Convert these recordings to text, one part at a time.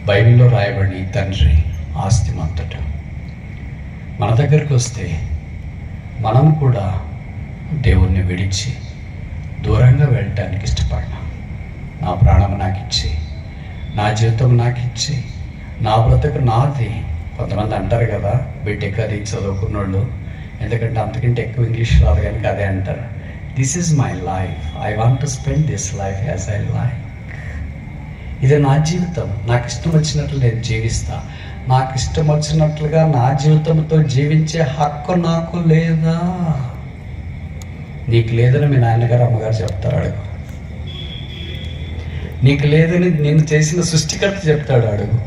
బైబిల్లో రాయబడి ఈ తండ్రి ఆస్తిమంతుడు. మన దగ్గరికి వస్తే మనం కూడా దేవుణ్ణి విడిచి దూరంగా వెళ్ళటానికి ఇష్టపడినా, నా ప్రాణం నాకు ఇచ్చి, నా జీవితం నాకు ఇచ్చి, నా బ్రతుకు నాది. కొంతమంది అంటారు కదా, బీటెక్ అది చదువుకున్నోళ్ళు, ఎందుకంటే అంతకంటే ఎక్కువ ఇంగ్లీష్ రాదు కనుక అదే అంటారు, this is my life, I want to spend this life as I like. ఇది నా జీవితం, నాకు ఇష్టం వచ్చినట్లు నేను జీవిస్తా. నాకు ఇష్టం వచ్చినట్లుగా నా జీవితంతో జీవించే హక్కు నాకు లేదా? నీకు లేదని మీ నాన్నగారు అమ్మగారు చెప్తారు, అడుగు. నీకు లేదని నేను చేసిన సృష్టికర్త చెప్తాడు, అడుగు.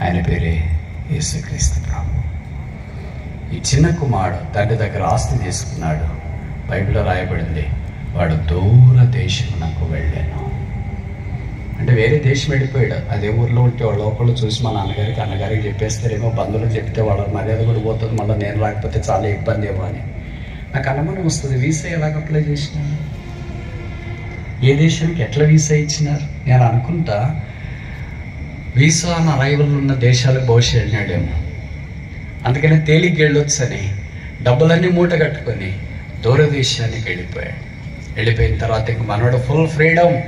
ఆయన పేరే యేసుక్రీస్తు ప్రభు. ఈ చిన్న కుమారుడు తండ్రి దగ్గర ఆస్తి తీసుకున్నాడు. బైబిల్లో రాయబడింది, వాడు దూర దేశమునకు వెళ్ళాను. అంటే వేరే దేశం వెళ్ళిపోయాడు. అదే ఊర్లో ఉంటే వాళ్ళ ఒకళ్ళు చూసి మా నాన్నగారికి అన్నగారికి చెప్పేస్తారేమో, బంధువులకు చెప్తే వాళ్ళ మర్యాద కూడా పోతుంది, మళ్ళీ నేను రాకపోతే చాలా ఇబ్బంది ఏమో అని. నాకు అనుమానం వస్తుంది, వీసా ఎలాగ అప్లై చేసినాను, ఏ దేశానికి ఎట్లా వీసా ఇచ్చినారు? నేను అనుకుంటా వీసా అని అరైవల్ ఉన్న దేశాలకు బహుశా వెళ్ళినాడేమో, అందుకని తేలిగ్గా వెళ్ళొచ్చని డబ్బులన్నీ మూట కట్టుకొని దూరదేశానికి వెళ్ళిపోయాడు. వెళ్ళిపోయిన తర్వాత ఇంక మనవాడు ఫుల్ ఫ్రీడమ్.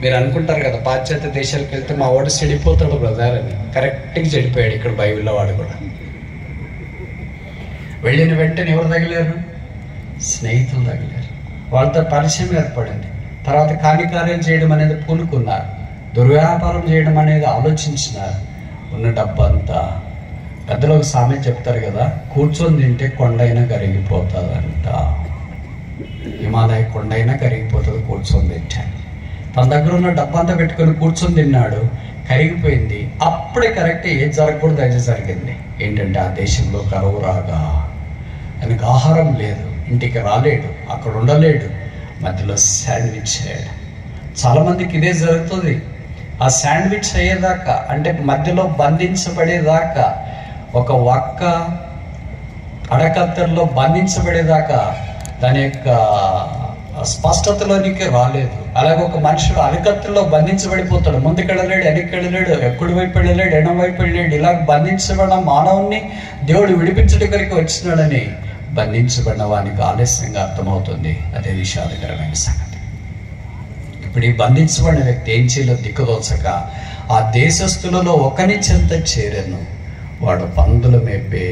మీరు అనుకుంటారు కదా, పాశ్చాత్య దేశాలకు వెళ్తే మా వాడు చెడిపోతాడు బ్రదర్ అని. కరెక్ట్గా చెడిపోయాడు. ఇక్కడ బైబిల్లో వాడు కూడా వెళ్ళిన వెంటనే ఎవరు తగిలారు? స్నేహితులు తగిలారు. వాళ్ళతో పరిచయం ఏర్పడింది. తర్వాత కార్యకార్యం చేయడం అనేది పూనుకున్నారు, దుర్వ్యాపారం చేయడం అనేది ఆలోచించినారు. ఉన్న డబ్బంతా, పెద్దలు ఒక సామెత చెప్తారు కదా, కూర్చొని తింటే కొండైనా కరిగిపోతుందంట. హిమాలయ కొండైనా కరిగిపోతుంది కూర్చొని తింటాను. తన దగ్గర ఉన్న డబ్బంతా పెట్టుకొని కూర్చొని తిన్నాడు, కరిగిపోయింది. అప్పుడే కరెక్ట్ ఏది జరగకూడదు అది జరిగింది. ఏంటంటే ఆ దేశంలో కరువు రాగా ఆయనకు ఆహారం లేదు, ఇంటికి రాలేడు, అక్కడ ఉండలేడు, మధ్యలో శాండ్విచ్ అయ్యాడు. చాలామందికి ఇదే జరుగుతుంది. ఆ శాండ్విచ్ అయ్యేదాకా, అంటే మధ్యలో బంధించబడేదాకా, ఒక వక్క అడకత్తెరలో బంధించబడేదాకా దాని యొక్క స్పష్టతలోనికి రాలేదు. అలాగే ఒక మనుషుడు అడకత్తెరలో బంధించబడిపోతాడు, ముందుకెళ్ళలేడు, వెనక్కెళ్ళలేడు, ఎక్కడి వైపు వెళ్ళలేడు, ఎడం వైపు వెళ్ళలేడు. ఇలా బంధించబడిన మానవుని దేవుడు విడిపించడానికి వచ్చినాడని బంధించబడిన వానికి ఆలస్యంగా అర్థమవుతుంది. అదే విషాదకరమైన సంగతి. ఇప్పుడు ఈ బంధించబడిన వ్యక్తి ఏం చేయలేదు, దిక్కుదోచక ఆ దేశస్తులలో ఒకని చెంత చేరను. వాడు పందులు మేపే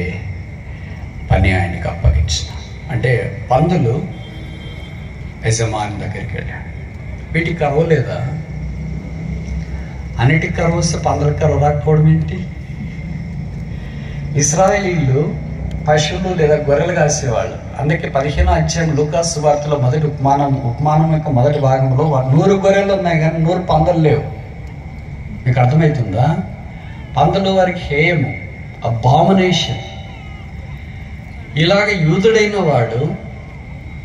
పని ఆయనకి అప్పగించిన. అంటే పందులు యజమాని దగ్గరికి వెళ్ళాడు. వీటికి కరువు లేదా? అన్నిటికి కరువు వస్తే పందులకు కరువు రాకపోవడం ఏంటి? ఇశ్రాయేలీయులు పశువులు లేదా గొర్రెలు కాసేవాళ్ళు. అందుకే 15వ అధ్యాయం లూకాసు సువార్తలో మొదటి ఉపమానం యొక్క మొదటి భాగంలో 100 గొర్రెలు ఉన్నాయి కానీ 100 పందులు లేవు. మీకు అర్థమవుతుందా? పందులు వారికి హేయము, అబామినేషన్. ఇలాగ యూదుడైన వాడు,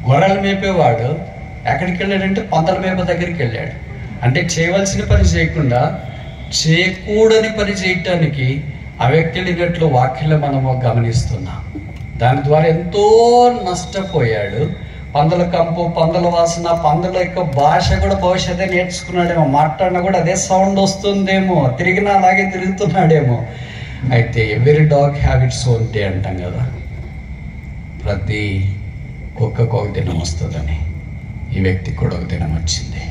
గొర్రెలు మేపేవాడు ఎక్కడికి వెళ్ళాడంటే పందుల మేప దగ్గరికి వెళ్ళాడు. అంటే చేయవలసిన పని చేయకుండా చేయకూడని పని చేయటానికి ఆ వ్యక్తి వెళ్ళినట్లు వాక్యంలో మనము గమనిస్తున్నాం. దాని ద్వారా ఎంతో నష్టపోయాడు. పందుల కంపు, పందుల వాసన, పందుల యొక్క భాష కూడా భవిష్యత్తే నేర్చుకున్నాడేమో, మాట్లాడినా కూడా అదే సౌండ్ వస్తుందేమో, తిరిగినా అలాగే తిరుగుతున్నాడేమో. అయితే every dog have its own day అంటాం కదా, ప్రతి కుక్కకు ఒక దినం వస్తుందని. ఈ వ్యక్తికి కూడా ఒక దినం వచ్చింది.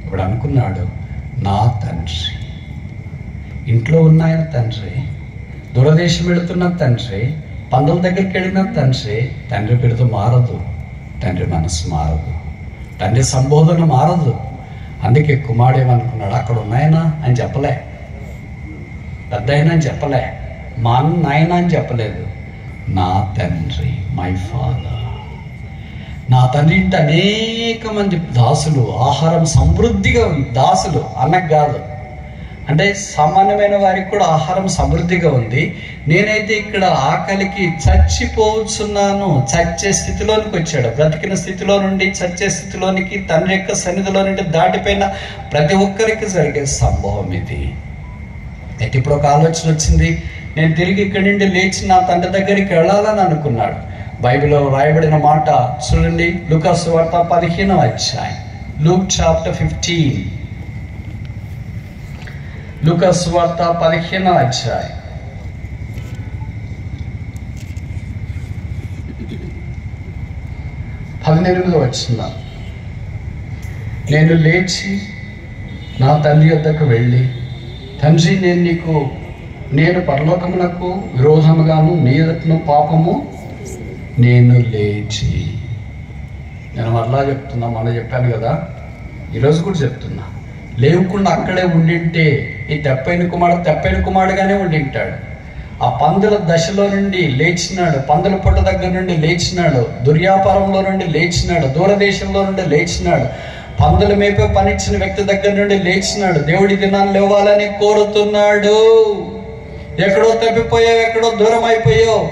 ఇప్పుడు అనుకున్నాడు, నా తండ్రి, ఇంట్లో ఉన్నాయన తండ్రి, దూరదేశం వెళుతున్న తండ్రి, పందుల దగ్గరికి వెళ్ళిన తండ్రి. తండ్రి పెడుతూ మారదు, తండ్రి మనసు మారదు, తండ్రి సంబోధన మారదు. అందుకే కుమారుడేమనుకున్నాడు, అక్కడ ఉన్నాయనా అని చెప్పలే, పెద్ద అయినా అని చెప్పలే, మా నాయన అని చెప్పలేదు, నా తండ్రి, మై ఫాదర్. నా తండ్రి ఇంటి అనేక మంది దాసులు, ఆహారం సమృద్ధిగా ఉంది. దాసులు అన్నకు కాదు, అంటే సామాన్యమైన వారికి కూడా ఆహారం సమృద్ధిగా ఉంది. నేనైతే ఇక్కడ ఆకలికి చచ్చిపోతున్నాను. చచ్చే స్థితిలోనికి వచ్చాడు. బ్రతికిన స్థితిలో నుండి చచ్చే స్థితిలోనికి తండ్రి యొక్క సన్నిధిలో నుండి దాటిపోయిన ప్రతి ఒక్కరికి జరిగే సంభవం ఇది. అయితే ఇప్పుడు ఒక ఆలోచన వచ్చింది, నేను తిరిగి ఇక్కడి నుండి లేచి నా తండ్రి దగ్గరికి వెళ్ళాలని అనుకున్నాడు. బైబిల్లో రాయబడిన మాట చూడండి, లూకాసు సువార్త 15వ అధ్యాయం, లూక్ చాప్టర్ 15. లూకా సువార్త 15వ అధ్యాయం 18వ వచనం. నేను లేచి నా తండ్రి వద్దకు వెళ్ళి, తండ్రి, నేను పరలోకమునకు విరోధముగాను నీ ఎదుటను పాపము నేను లేచి. నేను మరలా చెప్తున్నా, మొన్న చెప్పాను కదా, ఈరోజు కూడా చెప్తున్నా, లేవకుండా అక్కడే ఉండింటే ఈ తెప్పైన కుమారుడుగానే ఉండింటాడు. ఆ పందుల దశలో నుండి లేచినాడు, పందుల పొట్ట దగ్గర నుండి లేచినాడు, దుర్వ్యాపారంలో నుండి లేచినాడు, దూరదేశంలో నుండి లేచినాడు, పందుల మేపే పనిచ్చిన వ్యక్తి దగ్గర నుండి లేచినాడు. దేవుడి దినాన్ని లేవాలని కోరుతున్నాడు. ఎక్కడో తప్పిపోయావు, ఎక్కడో దూరం అయిపోయావు,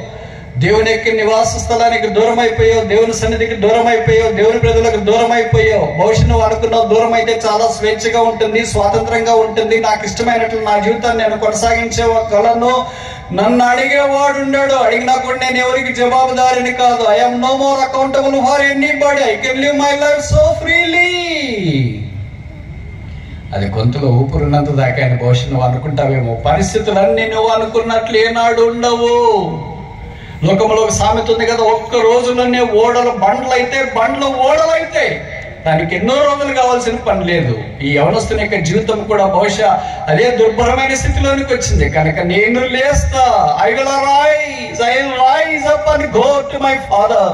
దేవుని యొక్క నివాస స్థలానికి దూరం అయిపోయావు, దేవుని సన్నిధికి దూరం అయిపోయావు, దేవుని ప్రజలకు దూరం అయిపోయావు. భవిష్యత్తు నువ్వు అనుకున్నావు దూరం అయితే చాలా స్వేచ్ఛగా ఉంటుంది, స్వాతంత్రంగా ఉంటుంది, నాకు ఇష్టమైనట్లు నా జీవితాన్ని నేను కొనసాగించగలను. నన్ను అడిగేవాడు ఉన్నాడు, అడిగినా కూడా నేను ఎవరికి జవాబుదారిని కాదు. I am no more accountable for anybody, I can live my life so freely. అది గొంతులో ఊపిరినంత దాకా ఆయన భవిష్యత్తు నువ్వు అనుకుంటావేమో. పరిస్థితులన్నీ నువ్వు అనుకున్నట్లు ఏనాడు ఉండవు. లోకంలో ఒక సామెత ఉంది కదా, ఒక్క రోజులోనే బండ్లు ఓడలైతే దానికి ఎన్నో రోజులు కావాల్సిన పని లేదు. ఈ యవనస్తుని యొక్క జీవితం కూడా బహుశా అదే దుర్భరమైన స్థితిలోనికి వచ్చింది. కనుక నేను లేస్తా, I will rise up and go to my father.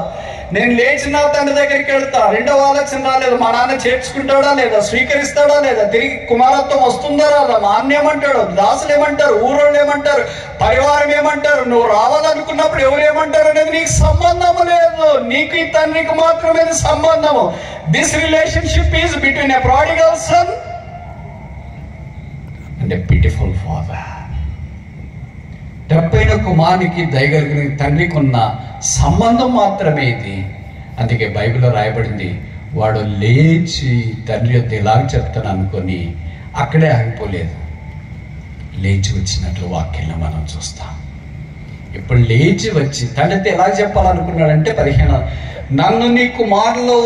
నేను లేచిన తండ్రి దగ్గరికి వెళ్తా. రెండవ ఆలోచన రాలేదు, మా నాన్న చేర్చుకుంటాడా లేదా, స్వీకరిస్తాడా లేదా, తిరిగి కుమారత్వం వస్తుందా రాదా, మా అన్న ఏమంటాడు, దాసులు ఏమంటారు, ఊరోళ్ళు ఏమంటారు, పరివారం ఏమంటారు, నువ్వు రావాలనుకున్నప్పుడు ఎవరు ఏమంటారు అనేది నీకు సంబంధము లేదు. నీకు ఈ తండ్రికి మాత్రమే సంబంధము. This relationship is between a prodigal son and a pitiful father. డబ్బైన కుమారునికి దయగలిగిన తండ్రికి ఉన్న సంబంధం మాత్రమే ఇది. అందుకే బైబిల్లో రాయబడింది, వాడు లేచి తండ్రి యొక్క ఇలాగ చెప్తాను అనుకొని అక్కడే ఆగిపోలేదు, లేచి వచ్చినట్లు వాక్యంలో మనం చూస్తాం. ఇప్పుడు లేచి వచ్చి తండ్రితో ఎలా చెప్పాలనుకున్నాడంటే 15, నన్ను నీ కుమారులో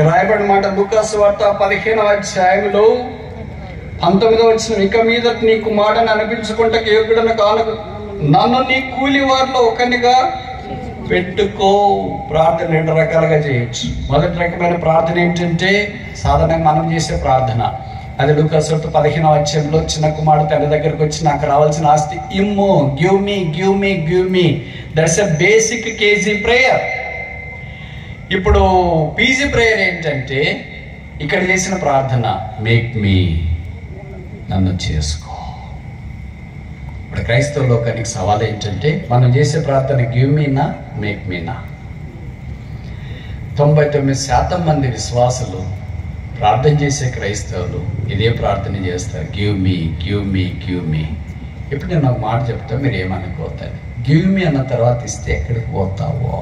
రాయబడిన మాట లూకా సువార్త 15వ అధ్యాయంలో 19వ వచనం. ఇక మీద నీ కుమారుని అనిపించుకుంటే యోగ్యుడను కాను, నన్ను నీ కూలి వారిలో ఒకనిగా పెట్టుకో. ప్రార్థన 2 రకాలుగా చేయొచ్చు. మొదటి రకమైన ప్రార్థన ఏంటంటే సాధారణంగా మనం చేసే ప్రార్థన. అది లూకా సువార్త 15వ అధ్యాయంలో చిన్న కుమారుడు తండ్రి దగ్గరకు వచ్చి, నాకు రావాల్సిన ఆస్తి ఇమ్ము, give me. That's a basic KG prayer. ఇప్పుడు పీజీ ప్రేయర్ ఏంటంటే ఇక్కడ చేసిన ప్రార్థన, మేక్ మీ, నన్ను చేసుకో. ఇప్పుడు క్రైస్తవ లోకానికి సవాల్ ఏంటంటే మనం చేసే ప్రార్థన గివ్ మీనా, మేక్ మీనా. 99% మంది విశ్వాసులు, ప్రార్థన చేసే క్రైస్తవులు ఇదే ప్రార్థన చేస్తారు, గివ్ మీ. ఇప్పుడు నేను ఒక మాట చెప్తా, మీరు ఏమనుకోతాను. గివ్ మీ అన్న తర్వాత ఇస్తే ఎక్కడికి పోతావో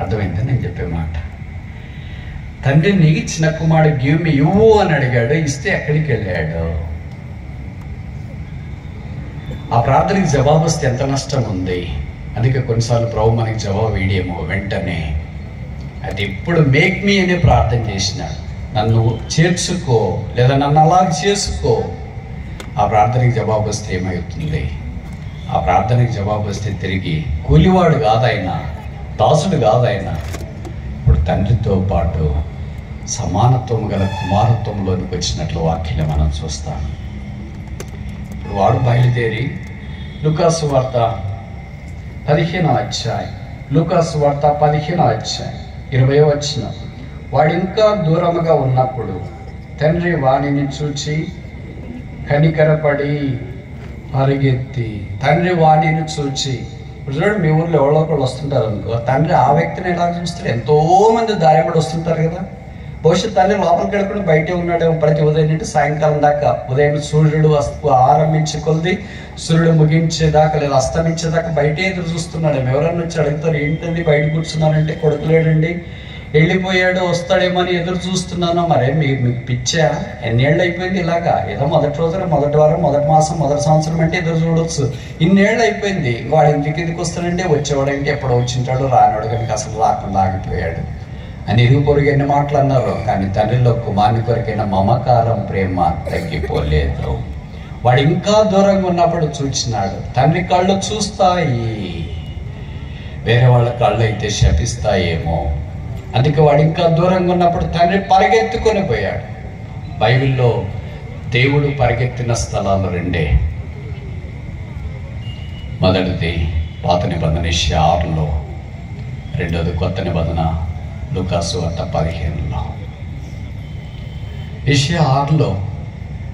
అర్థమైందా నేను చెప్పే మాట? తండ్రిని చిన్న కుమారుడు గివ్ మీ, ఇవ్వు అని అడిగాడు, ఇస్తే ఎక్కడికి వెళ్ళాడు? ఆ ప్రార్థనకి జవాబు వస్తే ఎంత నష్టం ఉంది. అందుకే కొన్నిసార్లు ప్రభు మనకి జవాబు వేయడేమో వెంటనే. అది ఇప్పుడు మేక్ మీ అనే ప్రార్థన చేసినాడు, నన్ను చేర్చుకో లేదా నన్ను అలా చేసుకో. ఆ ప్రార్థనకి జవాబు వస్తే ఏమవుతుంది? ఆ ప్రార్థనకి జవాబు వస్తే తిరిగి కూలివాడు కాదైనా, దాసుడు కాదైనా, ఇప్పుడు తండ్రితో పాటు సమానత్వం గల కుమారత్వంలోనికి వచ్చినట్లు వాక్యాన్ని మనం చూస్తాం. ఇప్పుడు వాడు బయలుదేరి లూకా సువార్త 15వ అధ్యాయం 20వ వచనం. వాడు ఇంకా దూరముగా ఉన్నప్పుడు తండ్రి వాణిని చూచి కనికరపడి పరిగెత్తి. తండ్రి వాణిని చూచి, ఇప్పుడు చూడండి, మీ ఊర్లో ఎవరో ఒకళ్ళు వస్తుంటారు అనుకో, తండ్రి ఆ వ్యక్తిని ఎలా చూస్తారు? ఎంతో మంది దారిపడి వస్తుంటారు కదా. భవిష్యత్ తండ్రి లోపలికి వెళ్ళకుండా బయటే ఉన్నాడేమో ప్రతి ఉదయం నుండి సాయంకాలం దాకా. ఉదయం సూర్యుడు ఆరంభించే కొద్ది సూర్యుడు ముగించేదాకా లేదా అస్తమించేదాకా బయటే ఎదురు చూస్తున్నాడేమో. ఎవరన్నా వచ్చి అడుగుతారు, ఏంటండి బయట కూర్చున్నారంటే, కొడుకులేడండి, వెళ్ళిపోయాడు, వస్తాడేమో అని ఎదురు చూస్తున్నాను. మరే మీకు పిచ్చా? ఎన్నేళ్ళు అయిపోయింది ఇలాగా? ఏదో మొదటి రోజున, మొదటి వారం, మొదటి మాసం, మొదటి సంవత్సరం అంటే ఎదురు చూడొచ్చు. ఇన్నేళ్ళు అయిపోయింది. వాడు ఇంటికి వస్తాడంటే వచ్చేవాడంటే ఎప్పుడో వచ్చింటాడు, రానివాడు కనుక అసలు రాకుండా ఆగిపోయాడు. అని ఇరుగు పొరుగు ఎన్ని మాటలు అన్నారు, కానీ తండ్రిలో కుమారుని కొరకైన మమకారం ప్రేమ తగ్గిపోలేదు. వాడు ఇంకా దూరంగా ఉన్నప్పుడు చూచినాడు. తండ్రి కళ్ళు చూస్తాయి, వేరే వాళ్ళ కళ్ళు అయితే శపిస్తాయేమో. అందుకే వాడు ఇంకా దూరంగా ఉన్నప్పుడు తండ్రి పరిగెత్తుకొని పోయాడు. బైబిల్లో దేవుడు పరిగెత్తిన స్థలాలు రెండే. మొదటిది పాత నిబంధన యెషయా 6లో, రెండోది కొత్త నిబంధన లూకాసు 15లో. యెషయా 6లో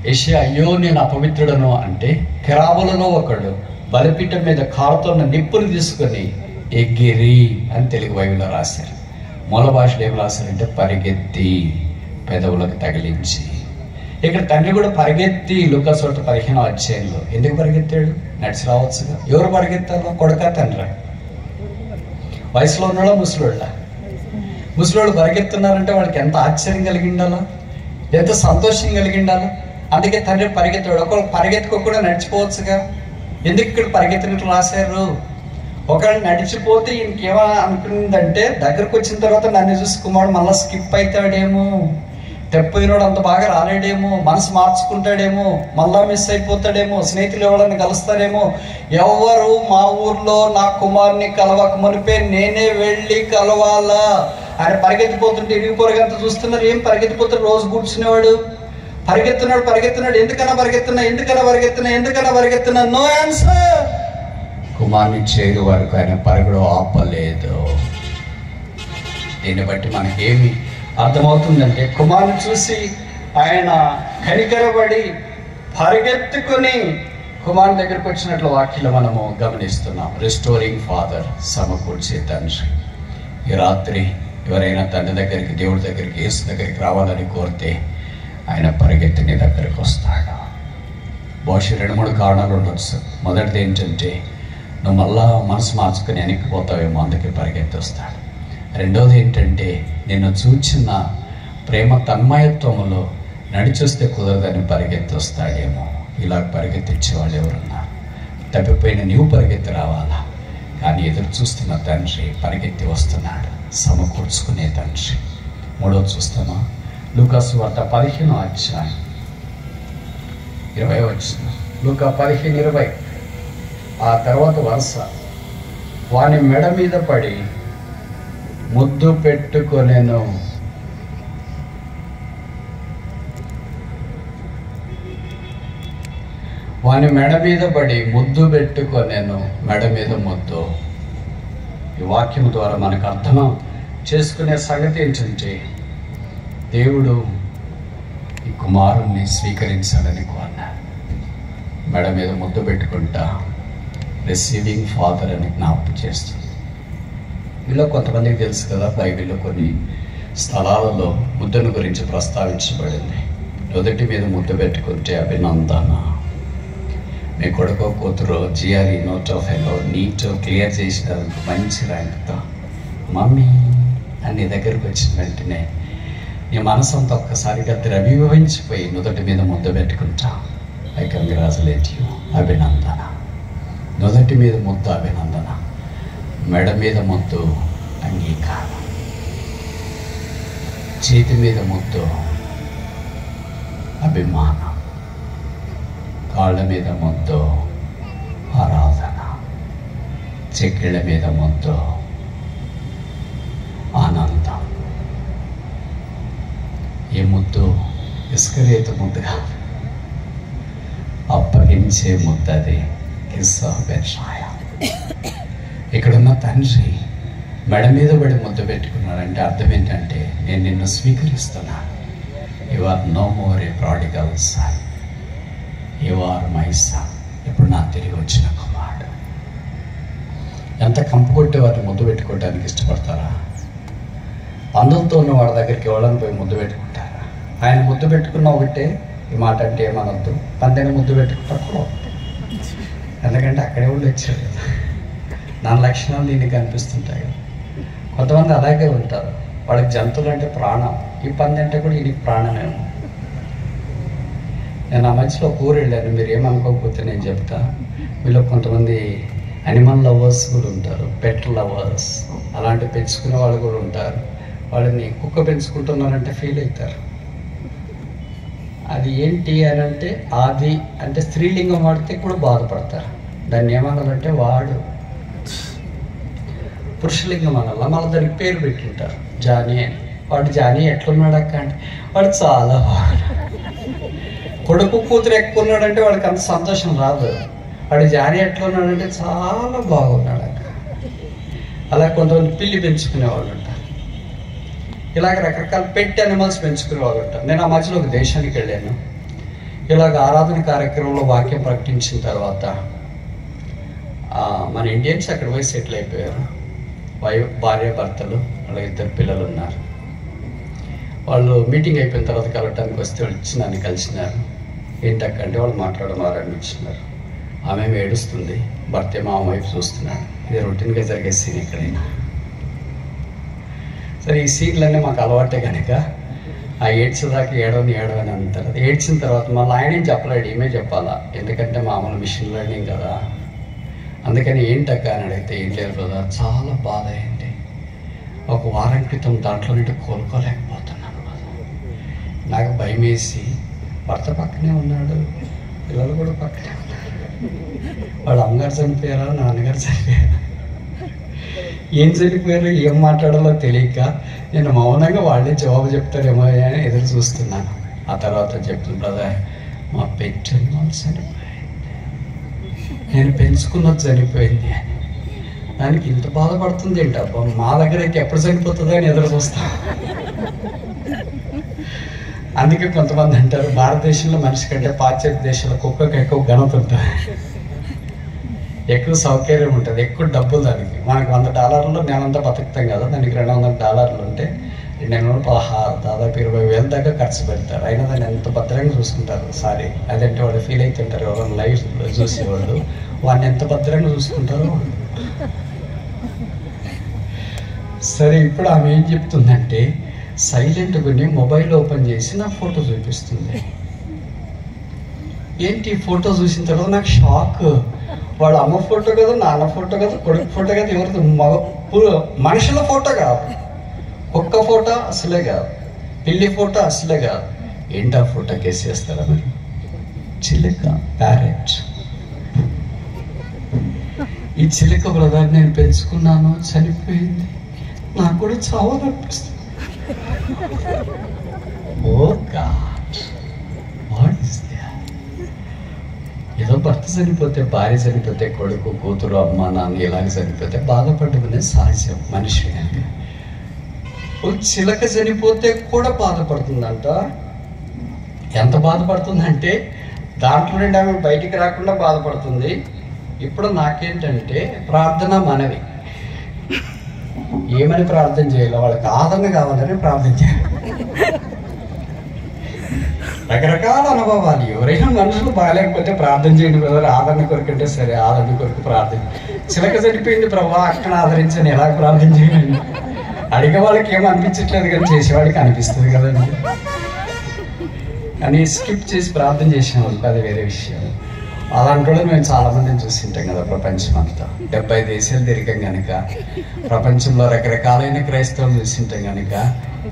యెషయా అయ్యో నేను అపవిత్రుడను అంటే, కెరాబులలో ఒకడు బలిపీఠం మీద కారుతున్న నిప్పులు తీసుకొని ఎగిరి అని తెలుగు బైబిల్లో రాశారు. మూల భాషలో ఏం రాశారంటే పరిగెత్తి, పెదవులకు తగిలించి. ఇక్కడ తండ్రి కూడా పరిగెత్తి లూకాసు 15వ అధ్యాయంలో ఎందుకు పరిగెత్తాడు? నడిచి రావచ్చుగా. ఎవరు పరిగెత్తాలో? కొడుకా తండ్రి? వయసులో ఉన్నాడా ముసలోళ్ళ? ముసలోళ్ళు పరిగెత్తున్నారంటే వాడికి ఎంత ఆశ్చర్యం కలిగి ఉండాలా, ఎంత సంతోషం కలిగి ఉండాలా. అందుకే తండ్రి పరిగెత్తాడు. ఒకళ్ళు పరిగెత్తుకోకుండా నడిచిపోవచ్చుగా. ఎందుకు ఇక్కడ పరిగెత్తినట్లు రాశారు? ఒకవేళ నడిచిపోతే ఇంకేమో అనుకుందంటే, దగ్గరకు వచ్చిన తర్వాత నన్ను చూసి కుమారుడు మళ్ళీ స్కిప్ అవుతాడేమో, తెప్పోయినోడు అంత బాగా రాలేడేమో, మనసు మార్చుకుంటాడేమో, మళ్ళా మిస్ అయిపోతాడేమో, స్నేహితులు ఎవరైనా కలుస్తారేమో. ఎవరు మా ఊర్లో నా కుమారుని కలవక మునిపే నేనే వెళ్ళి కలవాలా? ఆయన పరిగెత్తిపోతుంటే ఇరుగు పొరగంతా చూస్తున్నారు. ఏం పరిగెత్తిపోతారు? రోజు కూర్చునేవాడు పరిగెత్తున్నాడు. ఎందుకన్నా పరిగెత్తున్నా? No answer. కుమారుని చేరు వరకు ఆయన పరుగుడు ఆపలేదు. దీన్ని బట్టి మనకేమి అర్థమవుతుందంటే, కుమారుని చూసి ఆయన కనికరపడి పరిగెత్తుకొని కుమారుని దగ్గరికి వచ్చినట్లు వాక్యలో మనము గమనిస్తున్నాం. రిస్టోరింగ్ ఫాదర్, సమకూర్చే తండ్రి. ఈ రాత్రి ఎవరైనా తండ్రి దగ్గరికి, దేవుడి దగ్గరికి, యేసు దగ్గరికి రావాలని కోరితే ఆయన పరిగెత్తి నీ దగ్గరికి వస్తాడు. బహుశా 2-3 కారణాలు ఉండొచ్చు. మొదటిది ఏంటంటే, నువ్వు మళ్ళా మనసు మార్చుకొని వెనక్కిపోతావేమో, అందుకే పరిగెత్తి వస్తాడు. రెండోది ఏంటంటే, నిన్ను చూచిన ప్రేమ తన్మయత్వములో నడిచొస్తే కుదరదని పరిగెత్తి వస్తాడేమో. ఇలా పరిగెత్తించేవాళ్ళు ఎవరున్నారు? తప్పిపోయిన నీవు పరిగెత్తి రావాలా, కానీ ఎదురు చూస్తున్న తండ్రి పరిగెత్తి వస్తున్నాడు, సమకూర్చుకునే తండ్రి. మూడోది చూస్తామా? లూకాసు వార్త 15వ అధ్యాయం 20వ వచనం. లూకా 15:20. ఆ తర్వాత వరుస, వాని మెడ మీద పడి ముద్దు పెట్టుకొనెను. వాని మెడ మీద పడి ముద్దు పెట్టుకొనెను. మెడ మీద ముద్దు. ఈ వాక్యం ద్వారా మనకు అర్థం చేసుకునే సంగతి ఏంటంటే, దేవుడు ఈ కుమారుణ్ణి స్వీకరించాలని కోరినాడు. మెడ మీద ముద్దు పెట్టుకుంటా రిసీవింగ్ ఫాదర్ అని జ్ఞాపకం చేస్తుంది. ఇలా కొంతమందికి తెలుసు కదా, బైబిల్లో కొన్ని స్థలాలలో ముద్దను గురించి ప్రస్తావించబడింది. మొదటి మీద ముద్దు పెట్టుకుంటే అభినందన. మీ కొడుకో కూతురు జిఆర్ఈ నోట్ ఆఫ్ ఎలో నీట్ క్లియర్ చేసినందుకు మంచి ర్యాంక్తో మమ్మీ అని నీ దగ్గరకు వచ్చిన వెంటనే నీ మనసు అంతా ఒక్కసారిగా ద్రవీభవించిపోయి నుదుటి మీద ముద్దు పెట్టుకుంటా. ఐ కంగ్రాచులేట్ యూ, అభినందన. నుదుటి మీద ముద్దు అభినందన, మెడ మీద ముద్దు అంగీకారం, చేతి మీద ముద్దు అభిమానం, కాళ్ళ మీద ముద్దు ఆరాధన, చెక్కిళ్ళ మీద ముద్దు ఆనందం. ఈ ముద్దు ఇస్కరేతు ముద్దు కాదు, అప్పగించే ముద్దు. అది కిస్ ఆఫ్ బెత్షాయ. ఇక్కడున్న తండ్రి మెడ మీద పడి ముద్దు పెట్టుకున్నాడంటే అర్థం ఏంటంటే, నేను నిన్ను స్వీకరిస్తున్నాను. You are no more a prodigal son, you are my son. ఇప్పుడు నా తిరిగి వచ్చిన కుమారుడు. ఎంత కంపు కొట్టే వారిని ముద్దు పెట్టుకోవడానికి ఇష్టపడతారా? పందులతో ఉన్న వాళ్ళ దగ్గరికి ఎవరైనా పోయి ముద్దు పెట్టుకుంటారా? ఆయన ముద్దు పెట్టుకున్న ఒకటే, ఈ మాట అంటే ఏమనొద్దు, పందెని ముద్దు పెట్టుకుంటారు కూడా ఒకటే. ఎందుకంటే అక్కడే వాళ్ళు వచ్చారు కదా, నా లక్షణాలు దీనికి కనిపిస్తుంటాయి కదా. కొంతమంది అలాగే ఉంటారు, వాళ్ళకి జంతువులు అంటే ప్రాణం. ఈ పంది అంటే కూడా ఇది ప్రాణమేమో. నేను ఆ మధ్యలో ఊరు వెళ్ళాను, మీరు ఏమనుకోకపోతే నేను చెప్తా. వీళ్ళు కొంతమంది అనిమల్ లవర్స్ కూడా ఉంటారు, పెట్ లవర్స్. అలాంటి పెంచుకునే వాళ్ళు కూడా ఉంటారు. వాళ్ళని కుక్క పెంచుకుంటున్నారంటే ఫీల్ అవుతారు. అది ఏంటి అని అంటే ఆది అంటే స్త్రీలింగం వాడితే కూడా బాధపడతారు. దాన్ని ఏమనాలంటే వాడు, పురుషలింగం అనాల, మళ్ళీ దానికి పేరు పెట్టింటారు జానీ అని. వాడు జానీ ఎట్లున్నాడు అక్క అంటే వాడు చాలా బాగున్నాడు. కొడుకు కూతురు ఎక్కువ ఉన్నాడంటే వాడికి అంత సంతోషం రాదు. వాడు జానీ ఎట్లున్నాడంటే చాలా బాగున్నాడు అక్క. అలా కొంతమంది పిల్లి పెంచుకునే వాళ్ళు ఉంటారు. ఇలాగ రకరకాల పెట్ అనిమల్స్ పెంచుకునే వాళ్ళు ఉంటారు. నేను ఆ మధ్యలో ఒక దేశానికి వెళ్ళాను. ఇలాగ ఆరాధన కార్యక్రమంలో వాక్యం ప్రకటించిన తర్వాత మన ఇండియన్స్ అక్కడ పోయి సెటిల్ అయిపోయారు. భార్య భర్తలు, వాళ్ళ 2 పిల్లలు ఉన్నారు. వాళ్ళు మీటింగ్ అయిపోయిన తర్వాత కలవటానికి వస్తే వాళ్ళు వచ్చి నన్ను కలిసినారు. ఏంటక్కంటే వాళ్ళు మాట్లాడమారంభించినారు. ఆమె ఏడుస్తుంది, భర్త మా వైపు చూస్తున్నాడు. ఇది రొటీన్గా జరిగే సీన్ ఎక్కడైనా. సరే, ఈ సీన్లన్నీ మాకు అలవాటే కనుక ఆ ఏడ్చేదాకా ఏడవని అంటారు. అది ఏడ్చిన తర్వాత మళ్ళీ ఆయనేం చెప్పలేడు, ఈమె చెప్పాలా, ఎందుకంటే మామూలు మిషన్ లెర్నింగ్ కదా. అందుకని ఏంటక్క అని అడిగితే ఏం లేదు బ్రదర్, చాలా బాధ అయింది. 1 వారం క్రితం దాంట్లో నుండి కోలుకోలేకపోతున్నాను బ్రదర్. నాకు భయం వేసి, భర్త పక్కనే ఉన్నాడు, పిల్లలు కూడా పక్కనే ఉన్నారు. వాడు అమ్మగారు చనిపోయారా, నాన్నగారు చనిపోయారా, ఏం చనిపోయారో ఏం మాట్లాడాలో తెలియక నేను మౌనంగా వాళ్ళే జవాబు చెప్తారేమో అని ఎదురు చూస్తున్నాను. ఆ తర్వాత చెప్తుంది, బ్రదర్ మా పెట్ చనిపోయింది, నేను పెంచుకున్నది చనిపోయింది అని. దానికి ఇంత బాధపడుతుంది ఏంటబ్బా, మా దగ్గరకి ఎప్పుడు చనిపోతుందో అని ఎదురు చూస్తాం. అందుకే కొంతమంది అంటారు, భారతదేశంలో మనిషి కంటే పాశ్చాత్య దేశంలో కుక్కకి ఎక్కువ ఘనత ఉంటుంది, ఎక్కువ సౌకర్యం ఉంటుంది, ఎక్కువ డబ్బులు దానికి. మనకు $100 నెలంతా బతుకుతాం కదా, దానికి $200 ఉంటే 216 దాదాపు 20,000 దాకా ఖర్చు పెడతారు. అయినా దాన్ని ఎంత భద్రంగా చూసుకుంటారు. సారీ, అదంటే వాళ్ళు ఫీల్ అవుతుంటారు ఎవరైనా లైవ్ చూసేవాళ్ళు, వాడిని ఎంత భద్రంగా చూసుకుంటారో. సరే, ఇప్పుడు ఆమె ఏం చెప్తుందంటే సైలెంట్గా మొబైల్ ఓపెన్ చేసి నా ఫోటో చూపిస్తుంది. ఏంటి ఫోటో చూసిన తర్వాత నాకు షాక్. వాడు అమ్మ ఫోటో కదా, నాన్న ఫోటో కదా, కొడుకు ఫోటో కదా, ఎవరితో మనుషుల ఫోటో కాదు, కుక్క ఫోటో అసలే కాదు, పిల్లి ఫోటో అసలే కాదు. ఏంటి ఆ ఫోటో కేసేస్తారా మరి? చిలుక, ప్యారెట్. ఈ చిలుక బ్రదర్ నేను పెంచుకున్నాను, చనిపోయింది, నాకు కూడా చావాలనిపిస్తుంది. ఓ గాడ్, వాట్ ఇస్ దిస్? ఏదో భర్త చనిపోతే, భార్య చనిపోతే, కొడుకు కూతురు అమ్మ నాన్న ఇలాగ చనిపోతే బాధపడుకునే సహజం మనిషి. కనుక చిలక చనిపోతే కూడా బాధపడుతుందంట. ఎంత బాధపడుతుందంటే దాంట్లో నుండి ఆమె బయటికి రాకుండా బాధపడుతుంది. ఇప్పుడు నాకేంటంటే ప్రార్థన మనవి, ఏమని ప్రార్థన చేయాలి, వాళ్ళకి ఆదరణ కావాలని ప్రార్థన చేయాలి. రకరకాల అనుభవాలు. ఎవరైనా మనుషులు బాగాలేకపోతే ప్రార్థన చేయండి బ్రదర్, ఆదరణ కొరకు అంటే సరే, ఆదరణ కొరకు ప్రార్థన. చిలక చనిపోయింది ప్రభా, అక్కడ ఆదరించని ఎలా ప్రార్థన చేయండి? అడిగే వాళ్ళకి ఏమో అనిపించట్లేదు కానీ చేసేవాడికి అనిపిస్తుంది కదండి. కానీ స్కిప్ చేసి ప్రార్థన చేసిన వాళ్ళకి అది వేరే విషయం. అలాంటి వాళ్ళు మేము చాలామందిని చూసింటాం కదా ప్రపంచం అంతా. 70 దేశాలు తిరిగాం కనుక ప్రపంచంలో రకరకాలైన క్రైస్తవులు చూసింటాం కనుక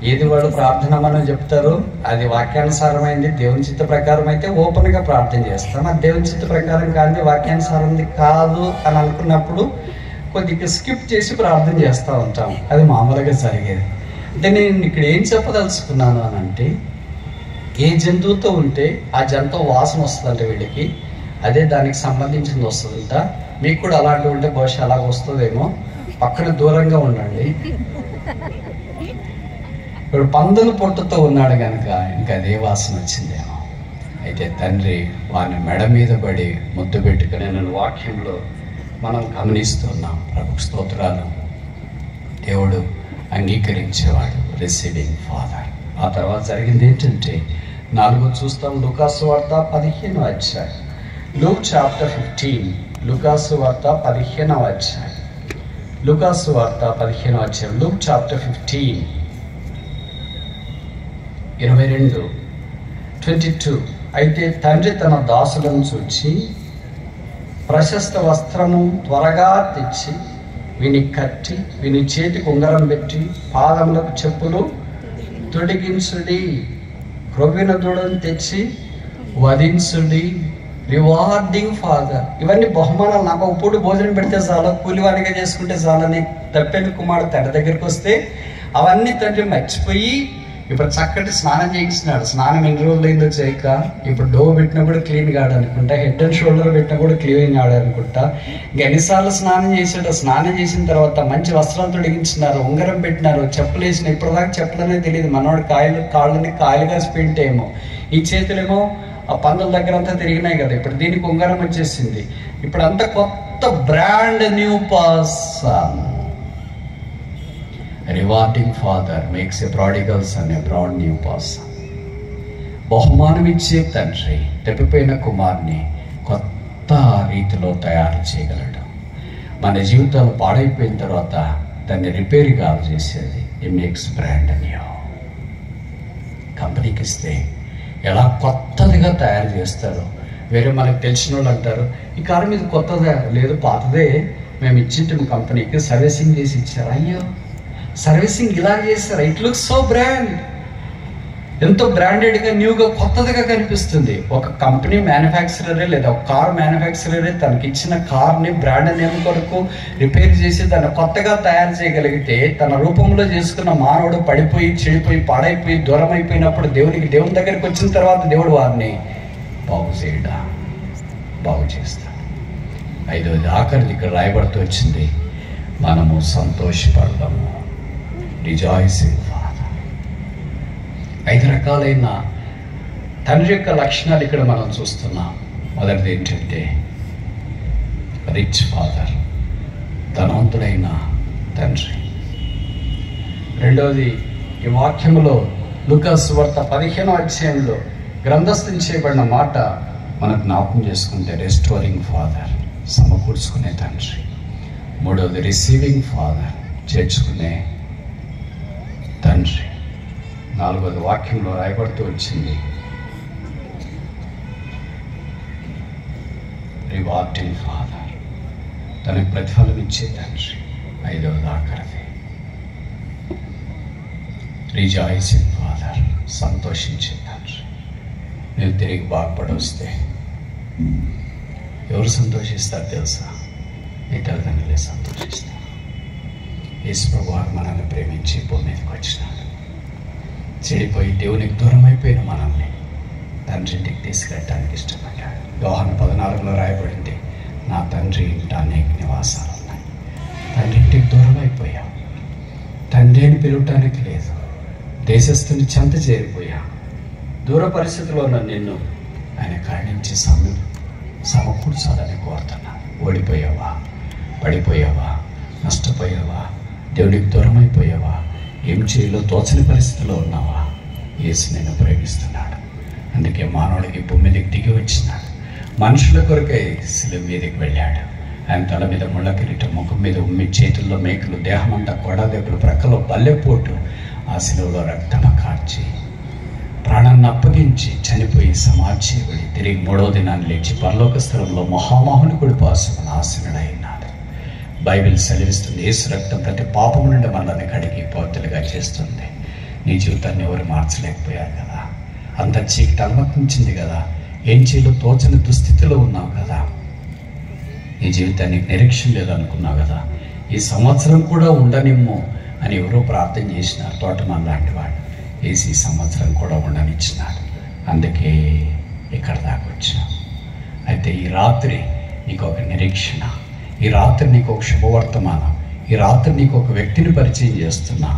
ఏది వాళ్ళు ప్రార్థన మనం చెప్తారు, అది వాక్యానుసారమైంది, దేవుని చిత్త ప్రకారం అయితే ఓపెన్గా ప్రార్థన చేస్తాం. అది దేవుని చిత్త ప్రకారం కానీ వాక్యానుసారంది కాదు అని అనుకున్నప్పుడు కొద్దిగా స్కిప్ చేసి ప్రార్థన చేస్తూ ఉంటాం. అది మామూలుగా జరిగేది. అంటే నేను ఇక్కడ ఏం చెప్పదలుచుకున్నాను అని అంటే, ఏ జంతువుతో ఉంటే ఆ జంతువు వాసన వస్తుందంటే వీళ్ళకి, అదే దానికి సంబంధించింది వస్తుందంట. మీకు కూడా అలాంటివి ఉంటే బహుశా అలాగ వస్తుందేమో, పక్కన దూరంగా ఉండండి. ఇప్పుడు పందుల పొట్టుతో ఉన్నాడు కనుక ఇంకా అదే వాసన వచ్చిందేమో. అయితే తండ్రి వాని మెడ మీద పడి ముద్దు పెట్టుకుని నేను వాక్యంలో మనం గమనిస్తున్నాం. ప్రభుకు స్తోత్రాలు. దేవుడు అంగీకరించేవాడు, రిసీవింగ్ ఫాదర్. ఆ తర్వాత జరిగింది ఏంటంటే 4 చూస్తాం. లూకాసు వార్త 15వ అధ్యాయం. Luke chapter 15. లూకాసు వార్త 15వ అధ్యాయం. లూకాసు వార్త 15వ అధ్యాయం. Luke chapter 15 22. అయితే తండ్రి తన దాసులను చూచి ప్రశస్త వస్త్రము త్వరగా తెచ్చి వీని కట్టి వీని చేతికి ఉంగరం పెట్టి పాదములకు చెప్పులు తొడిగించుడి, క్రొవ్విన దూడను తెచ్చి వధించుడి. Rewarding father. ఇవన్నీ బహుమానాలు. నాకు ఒక పూట భోజనం పెడితే చాలా, కూలివాడిగా చేసుకుంటే చాలని తప్పని కుమారుడు తండ్రి దగ్గరికి వస్తే అవన్నీ తండ్రి మర్చిపోయి ఇప్పుడు చక్కటి స్నానం చేయించినాడు. స్నానం ఎన్ని రోజులు అయిందో చేయక, ఇప్పుడు డో పెట్టినా కూడా క్లీన్ కాడు అనుకుంటా, హెడ్ అండ్ షోల్డర్ పెట్టినా కూడా క్లీన్ కాడు అనుకుంటా. ఇంకా ఎన్నిసార్లు స్నానం చేసాడో. స్నానం చేసిన తర్వాత మంచి వస్త్రాలు తొడిగించినారు, ఉంగరం పెట్టినారు, చెప్పులు వేసిన. ఇప్పటిదాకా చెప్పులనే తెలియదు. మనవాడు కాళ్ళని కాయలుగా స్పెయింట్ ఏమో, ఈ చేతులేమో ఆ పందుల దగ్గర అంతా తిరిగినాయి కదా. ఇప్పుడు దీనికి ఉంగరం వచ్చేసింది. ఇప్పుడు అంతా కొత్త brand new person. Rewarding father makes a prodigal sun a brand new person. బహుమానం ఇచ్చే తండ్రి తప్పిపోయిన కుమార్ని కొత్త రీతిలో తయారు చేయగలడు. మన జీవితాలు పాడైపోయిన తర్వాత దాన్ని రిపేర్ కాల్ చేసేది ఇట్ మేక్స్ బ్రాండ్ న్యూ. కంపెనీకి ఇస్తే ఎలా కొత్తదిగా తయారు చేస్తారు. వేరే మనకు తెలిసిన వాళ్ళు అంటారు, ఈ కారు మీద కొత్తదా? లేదు, పాతదే, మేము ఇచ్చింటాము కంపెనీకి, సర్వీసింగ్ చేసి ఇచ్చారు. అయ్యో, సర్వీసింగ్ ఇలా చేస్తారు. It looks so brand. ఎంతో బ్రాండెడ్గా, న్యూగా, కొత్తదిగా కనిపిస్తుంది. ఒక కంపెనీ మ్యానుఫ్యాక్చరరే లేదా ఒక కార్ మ్యానుఫ్యాక్చరరే తనకి ఇచ్చిన కార్ని బ్రాండ్ నేమ్ కొరకు రిపేర్ చేసి దాన్ని కొత్తగా తయారు చేయగలిగితే, తన రూపంలో చేసుకున్న మానవుడు పడిపోయి, చెడిపోయి, పాడైపోయి, దూరం అయిపోయినప్పుడు దేవుని దగ్గరికి వచ్చిన తర్వాత దేవుడు వారిని బాగు చేస్తాడు. 5వది ఆఖరిది ఇక్కడ రాయబడుతూ వచ్చింది, మనము సంతోషపడదాము. Rejoicing father. 5 రకాలైన తండ్రి యొక్క లక్షణాలు ఇక్కడ మనం చూస్తున్నాం. మొదటిది ఏంటంటే రిచ్ ఫాదర్, ధనవంతుడైన తండ్రి. రెండవది ఈ వాక్యములో లూకాసు సువార్త 15వ అధ్యాయంలో గ్రంథస్థం చేయబడిన మాట మనం జ్ఞాపకం చేసుకుంటే రెస్టోరింగ్ ఫాదర్, సమకూర్చుకునే తండ్రి. మూడవది రిసీవింగ్ ఫాదర్, చేర్చుకునే తండ్రి. 4వది వాక్యంలో రాయబడుతూ వచ్చింది రివార్డింగ్ ఫాదర్, తనకు ప్రతిఫలం ఇచ్చే తండ్రి. 5వది ఆఖరిది రిజాయిసింగ్ ఫాదర్, సంతోషించే తండ్రి. నువ్వు తిరిగి బాగుపడి వస్తే ఎవరు సంతోషిస్తారు తెలుసా? నీ తల్లిదండ్రులే సంతోషిస్తారు. యేసు ప్రభువు మనల్ని ప్రేమించి భూమి మీదకి వచ్చినాడు. చెడిపోయి దేవునికి దూరం అయిపోయిన మనల్ని తండ్రి ఇంటికి తీసుకెళ్ళడానికి ఇష్టపడ్డాడు. యోహాను 14లో రాయబడింది, నా తండ్రి ఇంట అనేక నివాసాలు ఉన్నాయి. తండ్రి ఇంటికి దూరం అయిపోయాం. తండ్రి అని పిలవటానికి లేదు. దేశస్థుని చెంత చేరిపోయా. దూర పరిస్థితిలో ఉన్న నిన్ను ఆయన కాడించి సమకూర్చాలని కోరుతున్నాను. ఓడిపోయావా? పడిపోయావా? నష్టపోయావా? దేవుడికి దూరం అయిపోయావా? ఏం చేయాలో తోచని పరిస్థితిలో ఉన్నావా? యేసు నిన్ను ప్రేమిస్తున్నాడు. అందుకే మానవుడికి భూమి మీదకి దిగి వచ్చినాడు. మనుషుల కొరకై శిలువ మీదకి వెళ్ళాడు. ఆయన తల మీద ముళ్ళ కిరీటం, ముఖం మీద ఉమ్మి, చేతుల్లో మేకులు, దేహమంతా కొడదెబ్బలు, ప్రక్కలో బల్లెపోటు, ఆ శిలువలో రక్తము కార్చి ప్రాణాన్ని అప్పగించి చనిపోయి సమాధి చేయబడి తిరిగి 3వ దినాన్ని లేచి పరలోక స్థలంలో మహామహునికుడి పాసమున ఆసీనుడైనాడు. బైబిల్ సెలవిస్తుంది, యేసు రక్తం ప్రతి పాపం నుండి మనల్ని కడిగి పవిత్రులుగా చేస్తుంది. నీ జీవితాన్ని ఎవరు మార్చలేకపోయారు కదా. అంత చీకటి అలమర్పించింది కదా. ఏం చేయాలో తోచని దుస్థితిలో ఉన్నావు కదా. నీ జీవితానికి నిరీక్షణ లేదనుకున్నావు కదా. ఈ సంవత్సరం కూడా ఉండనిమ్ము అని ఎవరో ప్రార్థన చేసినారు. తోటమాన్ లాంటి వాడు వేసి ఈ సంవత్సరం కూడా ఉండనిచ్చినాడు. అందుకే ఇక్కడ దాకా వచ్చాం. అయితే ఈ రాత్రి నీకు ఒక నిరీక్షణ, ఈ రాత్రి నీకు ఒక శుభవర్తమానం, ఈ రాత్రి నీకు ఒక వ్యక్తిని పరిచయం చేస్తున్నా.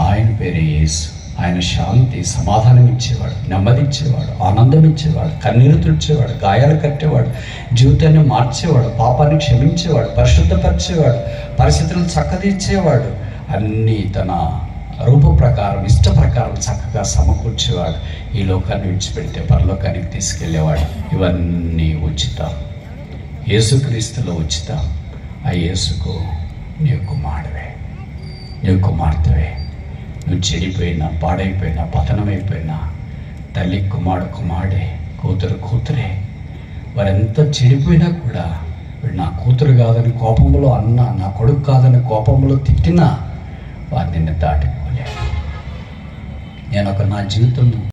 ఆయన పేరు యేసు. ఆయన శాంతి, సమాధానం ఇచ్చేవాడు, నెమ్మది ఇచ్చేవాడు, ఆనందం ఇచ్చేవాడు, కన్నీరు తుడిచేవాడు, గాయాలు కట్టేవాడు, జీవితాన్ని మార్చేవాడు, పాపాన్ని క్షమించేవాడు, పరిశుద్ధపరిచేవాడు, పరిస్థితులను చక్కదిచ్చేవాడు, అన్నీ తన రూప ప్రకారం, ఇష్ట ప్రకారం చక్కగా సమకూర్చేవాడు. ఈ లోకాన్ని విడిచిపెడితే పరలోకానికి తీసుకెళ్ళేవాడు. ఇవన్నీ ఉచితం, యేసుక్రీస్తులో ఉచితం. ఆ యేసుకు నీవు కుమారుడివే, నీవు కుమార్తెవే. నువ్వు చెడిపోయినా, పాడైపోయినా, పతనమైపోయినా తల్లి కుమారుడే, కూతురే. వారెంత చెడిపోయినా కూడా వీడు నా కూతురు కాదని కోపంలో అన్నా, నా కొడుకు కాదని కోపంలో తిట్టినా వాడు నిన్ను దాటిపోలేడు. నేను నా జీవితం